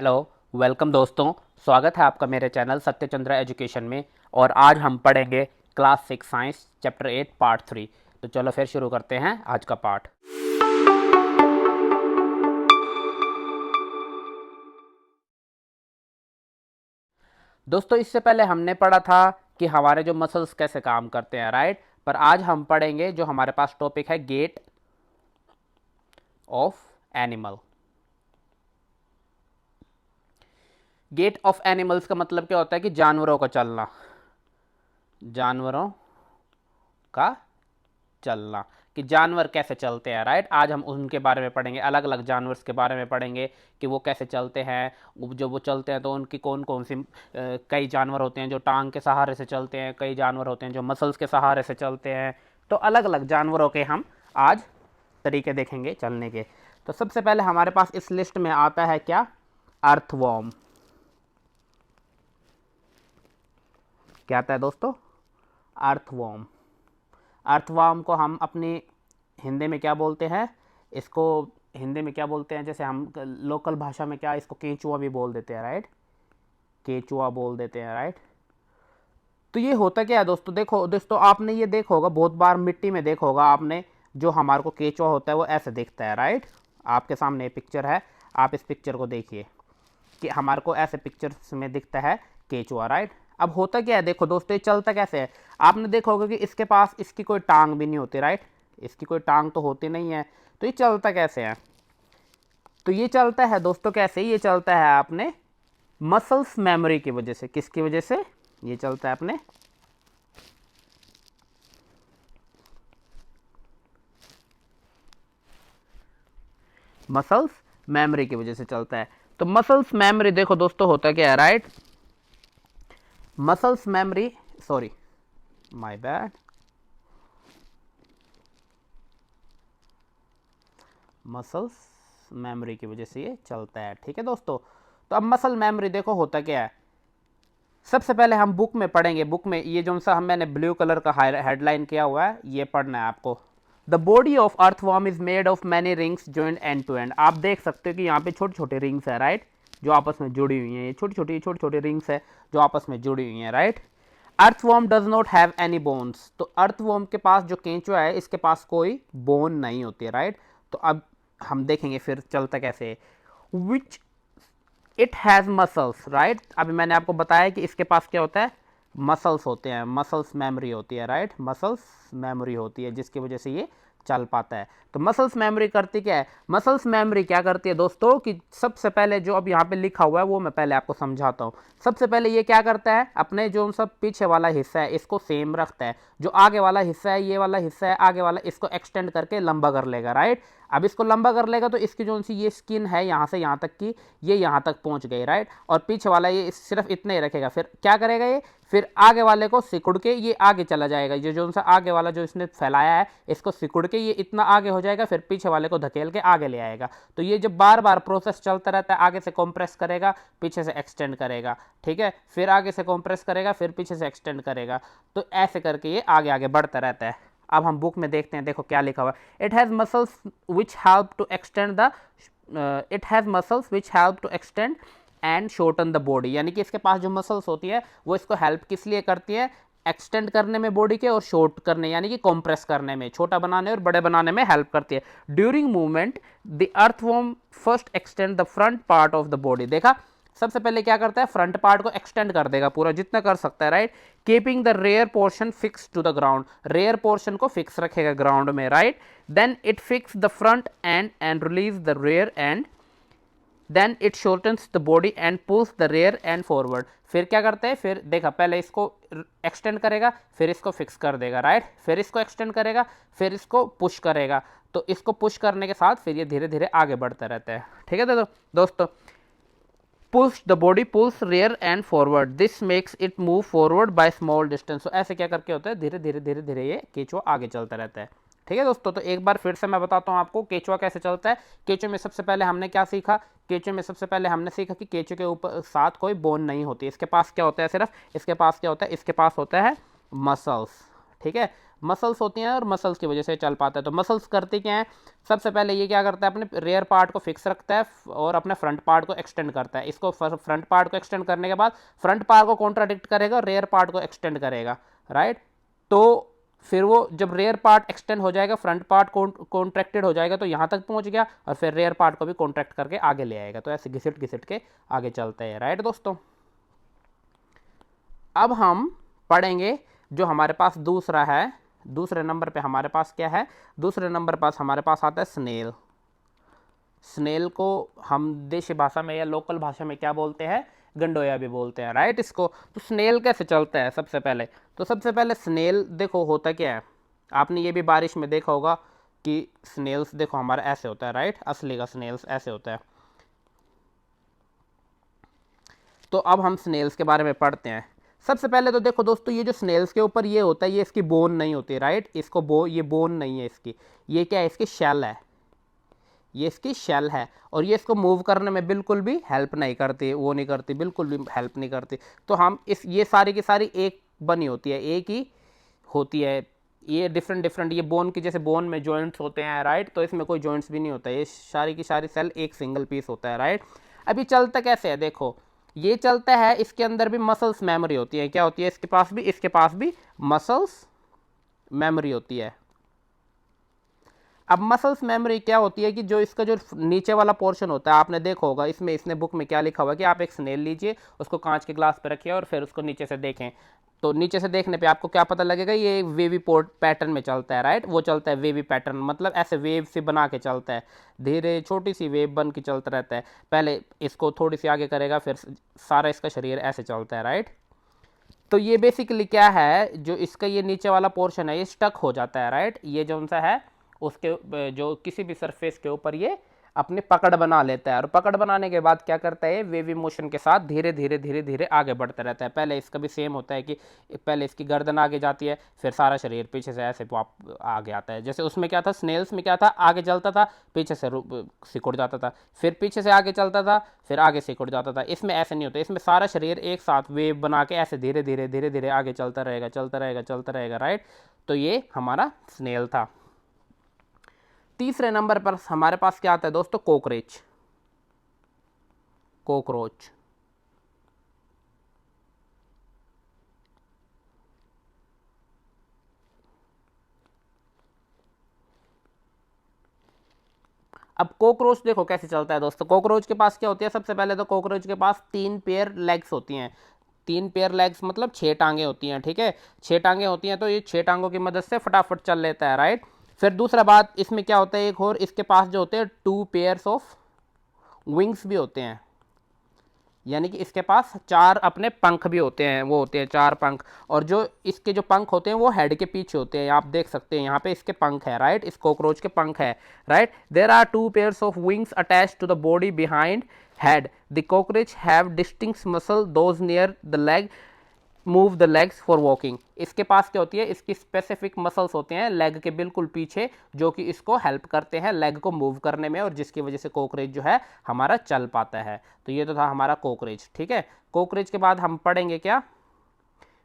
Hello, welcome दोस्तों। स्वागत है आपका मेरे चैनल सत्यचंद्र एजुकेशन में। और आज हम पढ़ेंगे क्लास 6 साइंस चैप्टर 8 पार्ट 3। तो चलो फिर शुरू करते हैं आज का पार्ट। दोस्तों, इससे पहले हमने पढ़ा था कि हमारे जो मसल्स कैसे काम करते हैं, राइट। पर आज हम पढ़ेंगे जो हमारे पास टॉपिक है, gait of animal. Gait of animals का मतलब क्या होता है कि जानवरों का चलना, जानवरों का चलना, कि जानवर कैसे चलते हैं, राइट। आज हम उनके बारे में पढ़ेंगे, अलग अलग जानवर्स के बारे में पढ़ेंगे कि वो कैसे चलते हैं। जब वो चलते हैं तो उनकी कौन कौन सी कई जानवर होते हैं जो टांग के सहारे से चलते हैं, कई जानवर होते हैं जो मसल्स के सहारे से चलते हैं। तो अलग अलग जानवरों के हम आज तरीके देखेंगे चलने के। तो सबसे पहले हमारे पास इस लिस्ट में आता है क्या, अर्थवॉर्म। क्या आता है दोस्तों, अर्थवॉर्म। अर्थवॉर्म को हम अपनी हिंदी में क्या बोलते हैं, इसको हिंदी में क्या बोलते हैं, जैसे हम लोकल भाषा में क्या, इसको केंचुआ भी बोल देते हैं, राइट। केंचुआ बोल देते हैं, राइट। तो ये होता क्या है दोस्तों, देखो दोस्तों, आपने ये देखा होगा, बहुत बार मिट्टी में देखा होगा आपने, जो हमारे को केंचुआ होता है वो ऐसे दिखता है, राइट। आपके सामने पिक्चर है, आप इस पिक्चर को देखिए कि हमारे को ऐसे पिक्चर्स में दिखता है केंचुआ, राइट। अब होता क्या है, देखो दोस्तों, ये चलता कैसे है। आपने देखा होगा कि इसके पास इसकी कोई टांग भी नहीं होती, राइट। इसकी कोई टांग तो होती नहीं है, तो ये चलता कैसे है। तो ये चलता है दोस्तों कैसे, ये चलता है अपने मसल्स मेमोरी की वजह से। किसकी वजह से ये चलता है, अपने मसल्स मेमोरी की वजह से चलता है। तो मसल्स मेमोरी देखो दोस्तों होता क्या है, right. Muscles memory, sorry my bad, muscles memory की वजह से ये चलता है, ठीक है दोस्तों। तो अब मसल मेमोरी देखो होता क्या है, सबसे पहले हम बुक में पढ़ेंगे। बुक में ये जो सा हम मैंने ब्लू कलर का हेडलाइन किया हुआ है, ये पढ़ना है आपको। The body of earthworm is made of many rings joined end to end. आप देख सकते हो कि यहाँ पे छोटे छोटे रिंग्स है, राइट, जो आपस में जुड़ी हुई हैं। ये छोटी छोटी रिंग्स है जो आपस में जुड़ी हुई हैं, right. Earthworm does not have any bones. तो अर्थवॉर्म के पास जो केंचुआ है, इसके पास कोई बोन नहीं होती है, राइट। तो अब हम देखेंगे फिर चलता कैसे है। Which it has muscles, right. अभी मैंने आपको बताया कि इसके पास क्या होता है, मसल्स होते हैं, मसल्स मेमोरी होती है, राइट। मसल्स मेमोरी होती है जिसकी वजह से ये चल पाता है। तो मसल्स मेमोरी करती क्या है, मसल्स मेमोरी क्या करती है दोस्तों, कि सबसे पहले जो अब यहाँ पे लिखा हुआ है वो मैं पहले आपको समझाता हूँ। सबसे पहले ये क्या करता है, अपने जो सब पीछे वाला हिस्सा है इसको सेम रखता है। जो आगे वाला हिस्सा है, ये वाला हिस्सा है आगे वाला, इसको एक्सटेंड करके लंबा कर लेगा, राइट। अब इसको लंबा कर लेगा तो इसकी जो सी ये स्किन है यहाँ से यहाँ तक की, ये यहाँ तक पहुँच गई, राइट। और पीछे वाला ये सिर्फ इतना ही रखेगा। फिर क्या करेगा ये, फिर आगे वाले को सिकुड़ के ये आगे चला जाएगा। ये जो सा आगे वाला जो इसने फैलाया है, इसको सिकुड़ के ये इतना आगे हो जाएगा, फिर पीछे वाले को धकेल के आगे ले आएगा। तो ये जब बार बार प्रोसेस चलता रहता है, आगे से कॉम्प्रेस करेगा, पीछे से एक्सटेंड करेगा, ठीक है। फिर आगे से कॉम्प्रेस करेगा, फिर पीछे से एक्सटेंड करेगा। तो ऐसे करके ये आगे आगे बढ़ता रहता है। अब हम बुक में देखते हैं, देखो क्या लिखा हुआ है। It has muscles which help to extend the it has muscles which help to extend and shorten the body. यानी कि इसके पास जो मसल्स होती है वो इसको हेल्प किस लिए करती है, एक्सटेंड करने में बॉडी के, और शॉर्ट करने यानी कि कंप्रेस करने में, छोटा बनाने और बड़े बनाने में हेल्प करती है। During movement the earthworm first extend the front part of the body. देखा, सबसे पहले क्या करता है, फ्रंट पार्ट को एक्सटेंड कर देगा पूरा जितना कर सकता है, right. Keeping the rear portion fix to the ground, rear portion को फिक्स रखेगा ग्राउंड में, right. Then it fix the front end release the rear end, then it shortens the body and pulls the rear and forward. फिर क्या करते हैं, फिर देखा, पहले इसको एक्सटेंड करेगा, फिर इसको फिक्स कर देगा, राइट। फिर इसको एक्सटेंड करेगा, फिर इसको पुश करेगा। तो इसको पुश करने के साथ फिर ये धीरे धीरे आगे बढ़ता रहता है, ठीक है दोस्तों। Push the body pulls rear and forward, this makes it move forward by small distance. तो ऐसे क्या करके होता है, धीरे धीरे धीरे ये केंचुआ आगे चलता रहता है, ठीक है दोस्तों। तो एक बार फिर से मैं बताता हूँ आपको केंचुआ कैसे चलता है। केंचुए में सबसे पहले हमने क्या सीखा, केंचुए में सबसे पहले हमने सीखा कि केंचुए के ऊपर साथ कोई बोन नहीं होती। इसके पास क्या होता है, सिर्फ इसके पास क्या होता है, इसके पास होता है मसल्स, ठीक है। मसल्स होती हैं और मसल्स की वजह से चल पाता है। तो मसल्स करती क्या है, सबसे पहले ये क्या करता है, अपने रेयर पार्ट को फिक्स रखता है और अपने फ्रंट पार्ट को एक्सटेंड करता है। इसको फ्रंट पार्ट को एक्सटेंड करने के बाद फ्रंट पार्ट को कॉन्ट्राडिक्ट करेगा और रेयर पार्ट को एक्सटेंड करेगा, राइट। तो फिर वो जब रेयर पार्ट एक्सटेंड हो जाएगा, फ्रंट पार्ट कॉन्ट्रैक्टेड हो जाएगा, तो यहाँ तक पहुँच गया और फिर रेयर पार्ट को भी कॉन्ट्रैक्ट करके आगे ले आएगा। तो ऐसे घिसट घिसट के आगे चलते हैं, राइट दोस्तों। अब हम पढ़ेंगे जो हमारे पास दूसरा है, दूसरे नंबर पे हमारे पास क्या है, दूसरे नंबर पास हमारे पास आता है स्नेल। स्नेल को हम देशी भाषा में या लोकल भाषा में क्या बोलते हैं, गंडोया भी बोलते हैं, राइट इसको। तो स्नेल कैसे चलता है, सबसे पहले तो सबसे पहले स्नेल देखो होता क्या है, आपने ये भी बारिश में देखा होगा कि स्नेल्स देखो हमारा ऐसे होता है, राइट, असली का स्नेल्स ऐसे होता है। तो अब हम स्नेल्स के बारे में पढ़ते हैं। सबसे पहले तो देखो दोस्तों, ये जो स्नेल्स के ऊपर ये होता है, ये इसकी बोन नहीं होती, राइट, इसको ये बोन नहीं है इसकी, ये क्या है, इसकी शेल है, ये इसकी शेल है। और ये इसको मूव करने में बिल्कुल भी हेल्प नहीं करती, वो नहीं करती, बिल्कुल भी हेल्प नहीं करती। तो हम ये सारी की सारी एक बनी होती है, एक ही होती है। ये डिफरेंट ये बोन की, जैसे बोन में जॉइंट्स होते हैं, राइट, तो इसमें कोई जॉइंट्स भी नहीं होता है, ये सारी की सारी सेल एक सिंगल पीस होता है, राइट। अभी चलता कैसे है, देखो ये चलता है, इसके अंदर भी मसल्स मेमोरी होती है, क्या होती है, इसके पास भी मसल्स मेमोरी होती है। अब मसल्स मेमोरी क्या होती है कि जो इसका जो नीचे वाला पोर्शन होता है, आपने देखा होगा, इसने बुक में क्या लिखा हुआ है कि आप एक स्नेल लीजिए, उसको कांच के ग्लास पे रखिए और फिर उसको नीचे से देखें। तो नीचे से देखने पे आपको क्या पता लगेगा, ये वेवी पोर्ट पैटर्न में चलता है, राइट, वो चलता है वेवी पैटर्न, मतलब ऐसे वेव से बना के चलता है, धीरे छोटी सी वेव बन के चलता रहता है। पहले इसको थोड़ी सी आगे करेगा, फिर सारा इसका शरीर ऐसे चलता है, राइट। तो ये बेसिकली क्या है, जो इसका ये नीचे वाला पोर्शन है ये स्टक हो जाता है, राइट, ये जो सा है उसके जो किसी भी सरफेस के ऊपर ये अपनी पकड़ बना लेता है, और पकड़ बनाने के बाद क्या करता है, वेवी मोशन के साथ धीरे धीरे धीरे धीरे आगे बढ़ता रहता है। पहले इसका भी सेम होता है कि पहले इसकी गर्दन आगे जाती है, फिर सारा शरीर पीछे से ऐसे आगे आता है। जैसे उसमें क्या था, स्नेल्स में क्या था, आगे चलता था, पीछे से सिकुड़ जाता था, फिर पीछे से आगे चलता था, फिर आगे सिकुड़ जाता था। इसमें ऐसे नहीं होता, इसमें सारा शरीर एक साथ वेव बना के ऐसे धीरे धीरे धीरे धीरे आगे चलता रहेगा, चलता रहेगा, चलता रहेगा, राइट। तो ये हमारा स्नेल था। तीसरे नंबर पर हमारे पास क्या आता है दोस्तों, कोकरोच। अब कोकरोच देखो कैसे चलता है दोस्तों। कोकरोच के पास क्या होती है, सबसे पहले तो कोकरोच के पास 3 पेयर लेग्स होती हैं। 3 पेयर लेग्स मतलब 6 टांगे होती हैं, ठीक है, 6 टांगे होती हैं। तो ये 6 टांगों की मदद से फटाफट चल लेता है, राइट। फिर दूसरा बात इसमें क्या होता है, एक और इसके पास जो होते हैं 2 पेयर्स ऑफ विंग्स भी होते हैं, यानी कि इसके पास 4 अपने पंख भी होते हैं, वो होते हैं 4 पंख। और जो इसके जो पंख होते हैं वो हेड के पीछे होते हैं, आप देख सकते हैं यहाँ पे इसके पंख है, राइट, इस कॉकरोच के पंख है, right. There are 2 pairs of wings attached to the body behind head. The cockroach have distinct muscle those near the leg move the legs for walking. इसके पास क्या होती है, इसकी स्पेसिफिक मसल्स होते हैं लेग के बिल्कुल पीछे, जो कि इसको हेल्प करते हैं लेग को मूव करने में, और जिसकी वजह से कॉकरोच जो है हमारा चल पाता है। तो ये तो था हमारा कॉकरोच, ठीक है। कॉकरोच के बाद हम पढ़ेंगे क्या,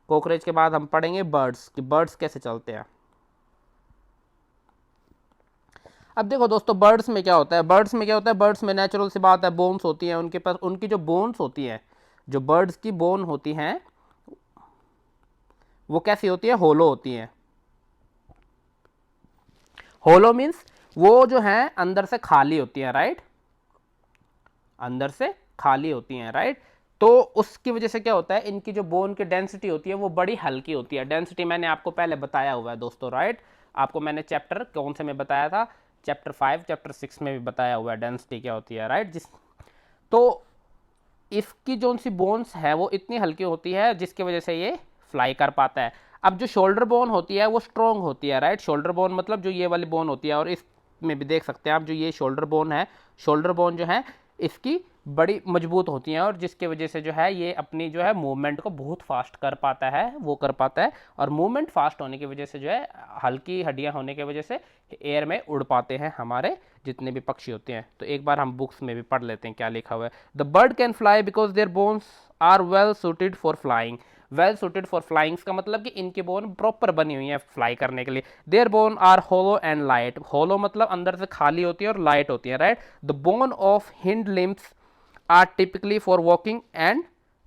कॉकरोच के बाद हम पढ़ेंगे बर्ड्स, कि बर्ड्स कैसे चलते हैं। अब देखो दोस्तों, बर्ड्स में क्या होता है, बर्ड्स में नेचुरल सी बात है, बोन्स होती हैं उनके पास। उनकी जो बोन्स होती हैं, जो बर्ड्स की बोन होती हैं वो कैसी होती है, होलो होती है। होलो मीन्स वो जो है अंदर से खाली होती है, राइट, अंदर से खाली होती हैं, राइट। तो उसकी वजह से क्या होता है, इनकी जो बोन की डेंसिटी होती है वो बड़ी हल्की होती है। डेंसिटी मैंने आपको पहले बताया हुआ है दोस्तों, राइट, आपको मैंने चैप्टर कौन से में बताया था, चैप्टर 5 चैप्टर 6 में भी बताया हुआ है डेंसिटी क्या होती है, राइट। तो इसकी जो सी बोन्स है वो इतनी हल्की होती है जिसकी वजह से ये फ्लाई कर पाता है। अब जो शोल्डर बोन होती है वो स्ट्रॉन्ग होती है, राइट, शोल्डर बोन मतलब जो ये वाली बोन होती है, और इसमें भी देख सकते हैं आप, जो ये शोल्डर बोन है, शोल्डर बोन जो है इसकी बड़ी मजबूत होती हैं, और जिसकी वजह से जो है ये अपनी जो है मूवमेंट को बहुत फास्ट कर पाता है, वो कर पाता है। और मूवमेंट फास्ट होने की वजह से जो है हल्की हड्डियां होने की वजह से एयर में उड़ पाते हैं हमारे जितने भी पक्षी होते हैं। तो एक बार हम बुक्स में भी पढ़ लेते हैं क्या लिखा हुआ है। The bird can fly because their bones are well suited for flying. Well suited for flyings का मतलब कि इनकी बोन प्रॉपर बनी हुई है फ्लाई करने के लिए। Their bone are hollow and light, hollow मतलब अंदर से खाली होती है और लाइट होती है, right. The bone of hind limbs are typically for walking and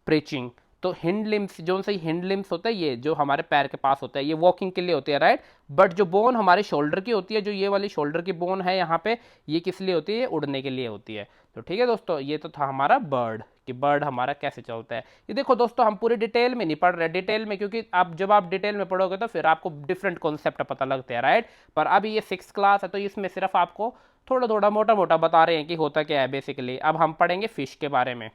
preaching. तो हिंड लिम्स, जो से हिंड लिम्स होता है ये जो हमारे पैर के पास होता है, ये वॉकिंग के लिए होती है, राइट। बट जो बोन हमारे शोल्डर की होती है, जो ये वाली शोल्डर की बोन है यहाँ पे, ये किस लिए होती है, ये उड़ने के लिए होती है। तो ठीक है दोस्तों, ये तो था हमारा बर्ड, कि बर्ड हमारा कैसे चलता है। ये देखो दोस्तों, हम पूरी डिटेल में नहीं पढ़ रहे, डिटेल में क्योंकि आप जब आप डिटेल में पढ़ोगे तो फिर आपको डिफरेंट कॉन्सेप्ट पता लगते हैं, राइट। पर अभी ये 6th क्लास है तो इसमें सिर्फ आपको थोड़ा थोड़ा मोटा मोटा बता रहे हैं कि होता क्या है बेसिकली। अब हम पढ़ेंगे फिश के बारे में,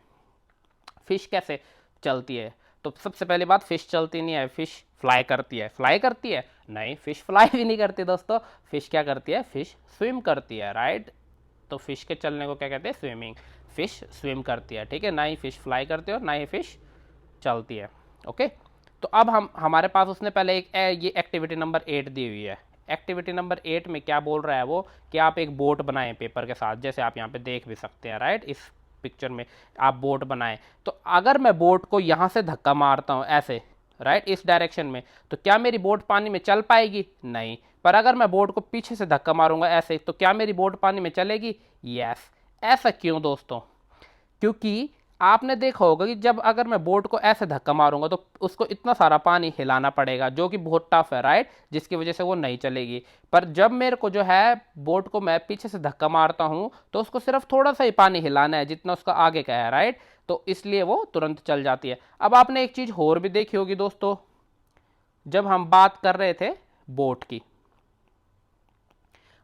फिश कैसे चलती है। तो सबसे पहली बात, फिश चलती नहीं है, फिश फ्लाई करती है। फ्लाई करती है? नहीं, फिश फ्लाई भी नहीं करती दोस्तों। फिश क्या करती है? फिश स्विम करती है, राइट। तो फिश के चलने को क्या कहते हैं? स्विमिंग। फिश स्विम करती है, ठीक है। ना ही फिश फ्लाई करती है और ना ही फिश चलती है, ओके। तो अब हमारे पास उसने पहले ये एक्टिविटी नंबर 8 दी हुई है। एक्टिविटी नंबर 8 में क्या बोल रहा है वो, कि आप एक बोट बनाएं पेपर के साथ, जैसे आप यहाँ पे देख भी सकते हैं, राइट। इस पिक्चर में आप बोट बनाएं। तो अगर मैं बोट को यहाँ से धक्का मारता हूँ ऐसे, राइट, इस डायरेक्शन में, तो क्या मेरी बोट पानी में चल पाएगी? नहीं। पर अगर मैं बोट को पीछे से धक्का मारूंगा ऐसे, तो क्या मेरी बोट पानी में चलेगी? यस। ऐसा क्यों दोस्तों? क्योंकि आपने देखा होगा कि जब अगर मैं बोट को ऐसे धक्का मारूंगा तो उसको इतना सारा पानी हिलाना पड़ेगा, जो कि बहुत टफ है, राइट, जिसकी वजह से वो नहीं चलेगी। पर जब मेरे को जो है बोट को मैं पीछे से धक्का मारता हूं, तो उसको सिर्फ थोड़ा सा ही पानी हिलाना है, जितना उसका आगे का है, राइट। तो इसलिए वो तुरंत चल जाती है। अब आपने एक चीज और भी देखी होगी दोस्तों, जब हम बात कर रहे थे बोट की,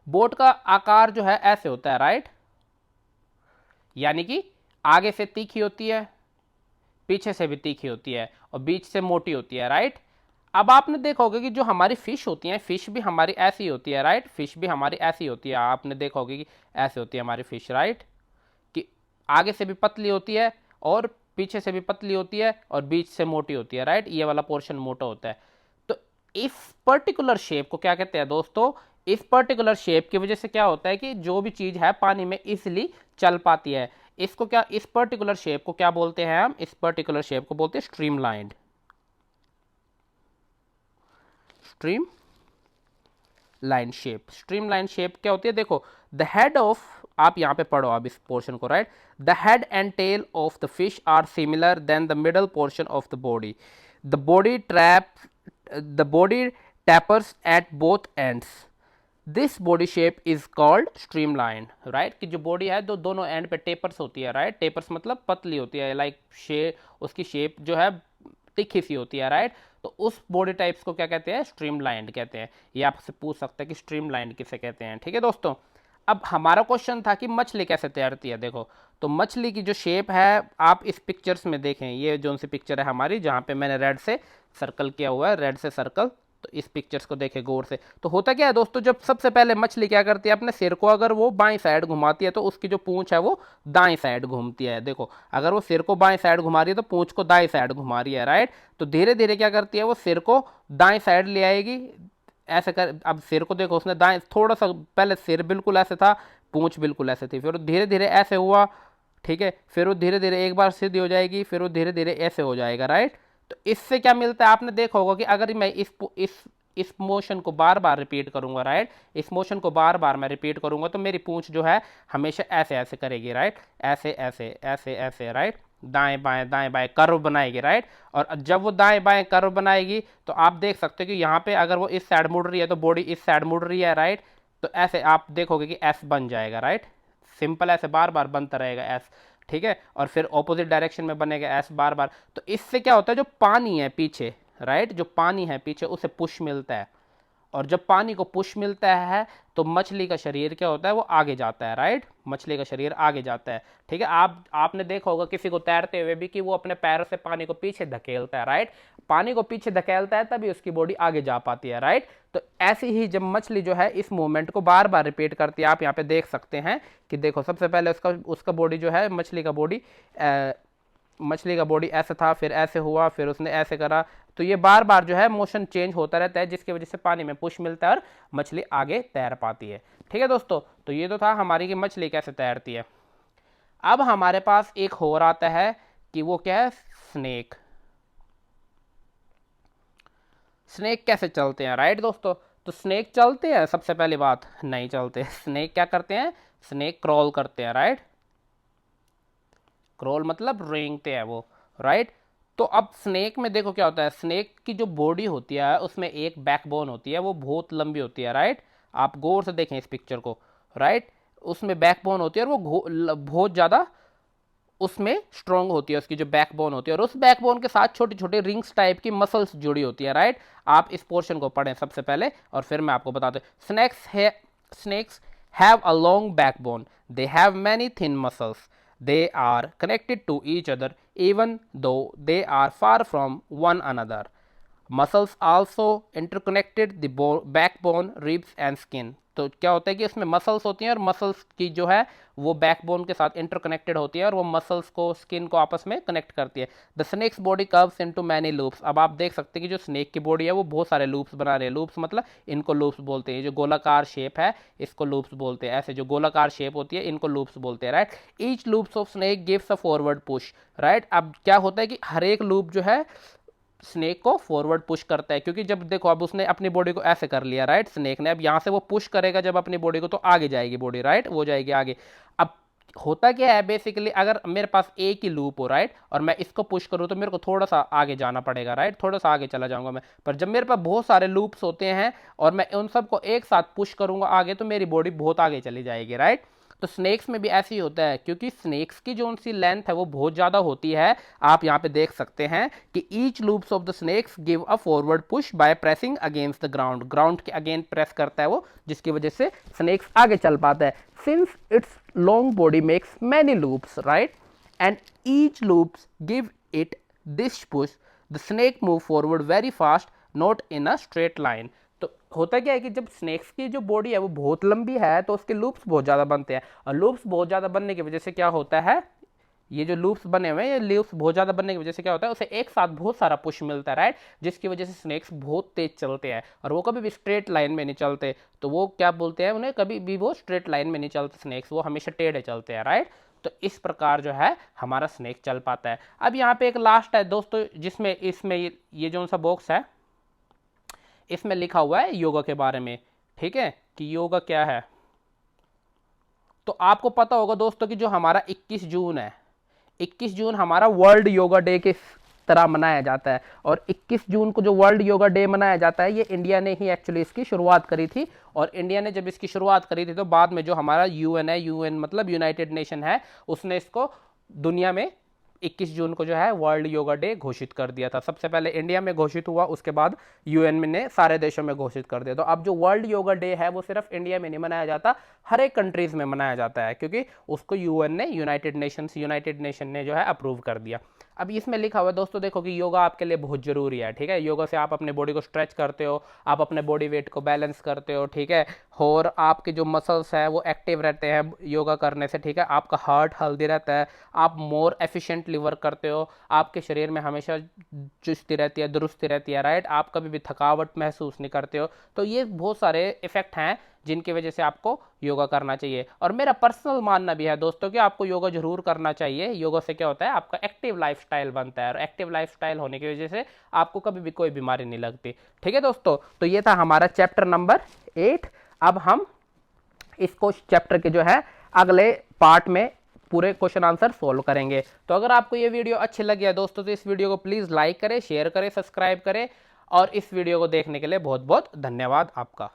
बोट का आकार जो है ऐसे होता है, राइट, यानी कि आगे से तीखी होती है, पीछे से भी तीखी होती है और बीच से मोटी होती है, राइट। अब आपने देखा होगा कि जो हमारी फिश होती है, फिश भी हमारी ऐसी होती है, राइट। फिश भी हमारी ऐसी होती है, आपने देखा होगा कि ऐसे होती है हमारी फिश, राइट, कि आगे से भी पतली होती है और पीछे से भी पतली होती है और बीच से मोटी होती है, राइट। ये वाला पोर्शन मोटा होता है। तो इस पर्टिकुलर शेप को क्या कहते हैं दोस्तों? इस पर्टिकुलर शेप की वजह से क्या होता है कि जो भी चीज है पानी में इजिली चल पाती है। इसको क्या, इस पर्टिकुलर शेप को क्या बोलते हैं हम? इस पर्टिकुलर शेप को बोलते हैं streamlined. Stream line shape. Stream line shape क्या होती है? देखो, द हेड ऑफ, आप यहां पे पढ़ो अब इस पोर्शन को, right. The head and tail of the fish are similar then the middle portion of the body. The body tapers at both ends. This body shape is called streamline, right. कि जो body है तो दोनों and पे tapers होती है, right. Tapers मतलब पतली होती है, लाइक उसकी शेप जो है तिखी सी होती है, राइट। तो उस बॉडी टाइप्स को क्या कहते हैं? स्ट्रीमलाइंड कहते हैं। ये आपसे पूछ सकते हैं कि स्ट्रीमलाइंड किसे कहते हैं, ठीक है दोस्तों। अब हमारा क्वेश्चन था कि मछली कैसे तैरती है। देखो, तो मछली की जो शेप है आप इस पिक्चर्स में देखें, ये जो सी पिक्चर है हमारी, जहाँ पे मैंने रेड से सर्कल किया हुआ है, रेड से सर्कल, तो इस पिक्चर्स को देखें गौर से। तो होता क्या है दोस्तों, जब सबसे पहले मछली क्या करती है, अपने सिर को अगर वो बाएं साइड घुमाती है तो उसकी जो पूंछ है वो दाएं साइड घूमती है। देखो, अगर वो सिर को बाएं साइड घुमा रही है तो पूंछ को दाएं साइड घुमा रही है, राइट। तो धीरे धीरे क्या करती है, वो सिर को दाएं साइड ले आएगी, ऐसे कर। अब सिर को देखो, उसने दाएं, थोड़ा सा पहले सिर बिल्कुल ऐसे था, पूंछ बिल्कुल ऐसे थी, फिर धीरे धीरे ऐसे हुआ, ठीक है। फिर वो धीरे धीरे एक बार सीधी हो जाएगी, फिर वो धीरे धीरे ऐसे हो जाएगा, राइट। तो इससे क्या मिलता है, आपने देखा होगा कि अगर मैं इस मोशन को बार बार रिपीट करूंगा, राइट, इस मोशन को बार बार मैं रिपीट करूंगा, तो मेरी पूंछ जो है हमेशा ऐसे ऐसे करेगी, राइट, ऐसे ऐसे ऐसे ऐसे, राइट, दाएं बाएं कर्व बनाएगी, राइट। और जब वो दाएं बाएं कर्व बनाएगी तो आप देख सकते हो कि यहाँ पे अगर वो इस साइड मुड़ रही है तो बॉडी इस साइड मुड़ रही है, राइट। तो ऐसे आप देखोगे कि एस बन जाएगा, राइट। सिंपल ऐसे बार बार बनता रहेगा एस, ठीक है। और फिर ऑपोजिट डायरेक्शन में बनेगा एस बार बार। तो इससे क्या होता है, जो पानी है पीछे, राइट, जो पानी है पीछे उसे पुश मिलता है, और जब पानी को पुश मिलता है तो मछली का शरीर क्या होता है, वो आगे जाता है, राइट। मछली का शरीर आगे जाता है, ठीक है। आपने देखा होगा किसी को तैरते हुए भी कि वो अपने पैरों से पानी को पीछे धकेलता है, राइट। पानी को पीछे धकेलता है तभी उसकी बॉडी आगे जा पाती है, राइट। तो ऐसे ही जब मछली जो है इस मूवमेंट को बार बार रिपीट करती है, आप यहाँ पे देख सकते हैं कि देखो, सबसे पहले उसका बॉडी जो है, मछली का बॉडी ऐसा था, फिर ऐसे हुआ, फिर उसने ऐसे करा। तो ये बार बार जो है मोशन चेंज होता रहता है, जिसकी वजह से पानी में पुश मिलता है और मछली आगे तैर पाती है, ठीक है दोस्तों। तो ये तो था हमारी कि मछली कैसे तैरती है। अब हमारे पास एक और आता है कि वो क्या है, स्नेक। स्नेक कैसे चलते हैं, राइट दोस्तों। तो स्नेक चलते हैं, सबसे पहली बात नहीं चलते। स्नेक क्या करते हैं, स्नेक क्रॉल करते हैं, राइट। क्रॉल मतलब रेंगते हैं वो, राइट। तो अब स्नेक में देखो क्या होता है, स्नेक की जो बॉडी होती है उसमें एक बैकबोन होती है, वो बहुत लंबी होती है, राइट। आप गौर से देखें इस पिक्चर को, राइट। उसमें बैकबोन होती है और वो बहुत ज़्यादा उसमें स्ट्रॉन्ग होती है, उसकी जो बैकबोन होती है, और उस बैकबोन के साथ छोटी छोटी रिंग्स टाइप की मसल्स जुड़ी होती है, राइट। आप इस पोर्शन को पढ़ें सबसे पहले और फिर मैं आपको बताता हूँ। Snakes have a long backbone, they have many thin muscles, they are connected to each other even though they are far from one another. Muscles also interconnected the backbone, ribs and skin. तो क्या होता है कि इसमें muscles होती हैं और muscles की जो है वो बैकबोन के साथ इंटरकनेक्टेड होती है और वो मसल्स को, स्किन को आपस में कनेक्ट करती है। The snake's body curves into many loops. अब आप देख सकते हैं कि जो स्नेक की बॉडी है वो बहुत सारे लूप्स बना रहे हैं। लूप्स मतलब इनको लूप्स बोलते हैं, जो गोलाकार शेप है इसको लूप्स बोलते हैं। ऐसे जो गोलाकार शेप होती है इनको लूप्स बोलते हैं, right. Each loops of snake gives a forward push, right. अब क्या होता है कि हर एक लूप जो है स्नेक को फॉरवर्ड पुश करता है, क्योंकि जब देखो अब उसने अपनी बॉडी को ऐसे कर लिया, राइट। स्नेक ने अब यहां से वो पुश करेगा जब अपनी बॉडी को, तो आगे जाएगी बॉडी, राइट, वो जाएगी आगे। अब होता क्या है बेसिकली, अगर मेरे पास एक ही लूप हो, राइट, और मैं इसको पुश करूं तो मेरे को थोड़ा सा आगे जाना पड़ेगा, राइट, थोड़ा सा आगे चला जाऊंगा मैं। पर जब मेरे पास बहुत सारे लूप्स होते हैं और मैं उन सबको एक साथ पुश करूंगा आगे, तो मेरी बॉडी बहुत आगे चली जाएगी, राइट। तो स्नेक्स में भी ऐसे ही होता है, क्योंकि स्नेक्स की जो उनकी लेंथ है वो बहुत ज़्यादा होती है। आप यहाँ पे देख सकते हैं कि each loops of the snakes give a forward push by pressing against the ground. Ground के अगेंस्ट प्रेस करता है वो, जिसकी वजह से स्नेक्स आगे चल पाता है। Since it's long body makes many loops, right, and each loops give it this push, the snake move forward very fast, not in a straight line. तो होता क्या है कि जब स्नेक्स की जो बॉडी है वो बहुत लंबी है तो उसके लूप्स बहुत ज़्यादा बनते हैं, और लूप्स बहुत ज़्यादा बनने की वजह से क्या होता है, ये जो लूप्स बने हुए हैं, ये लूप्स बहुत ज़्यादा बनने की वजह से क्या होता है, उसे एक साथ बहुत सारा पुश मिलता है, राइट, जिसकी वजह से स्नेक्स बहुत तेज चलते हैं और वो कभी भी स्ट्रेट लाइन में नहीं चलते। तो वो क्या बोलते हैं, उन्हें कभी भी वो स्ट्रेट लाइन में नहीं चलते स्नेक्स, वो हमेशा टेढ़े चलते हैं, राइट। तो इस प्रकार जो है हमारा स्नेक चल पाता है। अब यहाँ पे एक लास्ट है दोस्तों, जिसमें इसमें ये जो सा बॉक्स है इसमें लिखा हुआ है योगा के बारे में, ठीक है, कि योगा क्या है। तो आपको पता होगा दोस्तों कि जो हमारा 21 जून है, 21 जून हमारा वर्ल्ड योगा डे के तरह मनाया जाता है, और 21 जून को जो वर्ल्ड योगा डे मनाया जाता है, ये इंडिया ने ही एक्चुअली इसकी शुरुआत करी थी। और इंडिया ने जब इसकी शुरुआत करी थी तो बाद में जो हमारा यूएन है, यूएन मतलब यूनाइटेड नेशन है, उसने इसको दुनिया में 21 जून को जो है वर्ल्ड योगा डे घोषित कर दिया था। सबसे पहले इंडिया में घोषित हुआ, उसके बाद यूएन ने सारे देशों में घोषित कर दिया। तो अब जो वर्ल्ड योगा डे है वो सिर्फ इंडिया में नहीं मनाया जाता, हर एक कंट्रीज में मनाया जाता है, क्योंकि उसको यूएन ने, यूनाइटेड नेशन ने जो है अप्रूव कर दिया। अब इसमें लिखा हुआ है दोस्तों, देखो कि योगा आपके लिए बहुत जरूरी है, ठीक है। योगा से आप अपने बॉडी को स्ट्रेच करते हो, आप अपने बॉडी वेट को बैलेंस करते हो, ठीक है, और आपके जो मसल्स हैं वो एक्टिव रहते हैं योगा करने से, ठीक है। आपका हार्ट हेल्दी रहता है, आप मोर एफिशिएंटली वर्क करते हो, आपके शरीर में हमेशा चुस्ती रहती है, दुरुस्ती रहती है, राइट, आप कभी भी थकावट महसूस नहीं करते हो। तो ये बहुत सारे इफेक्ट हैं जिनकी वजह से आपको योगा करना चाहिए। और मेरा पर्सनल मानना भी है दोस्तों कि आपको योगा जरूर करना चाहिए। योगा से क्या होता है, आपका एक्टिव लाइफस्टाइल बनता है, और एक्टिव लाइफस्टाइल होने की वजह से आपको कभी भी कोई बीमारी नहीं लगती, ठीक है दोस्तों। तो ये था हमारा चैप्टर नंबर 8। अब हम इसको चैप्टर के जो है अगले पार्ट में पूरे क्वेश्चन आंसर सोल्व करेंगे। तो अगर आपको ये वीडियो अच्छी लगी है दोस्तों, तो इस वीडियो को प्लीज़ लाइक करें, शेयर करें, सब्सक्राइब करें, और इस वीडियो को देखने के लिए बहुत बहुत धन्यवाद आपका।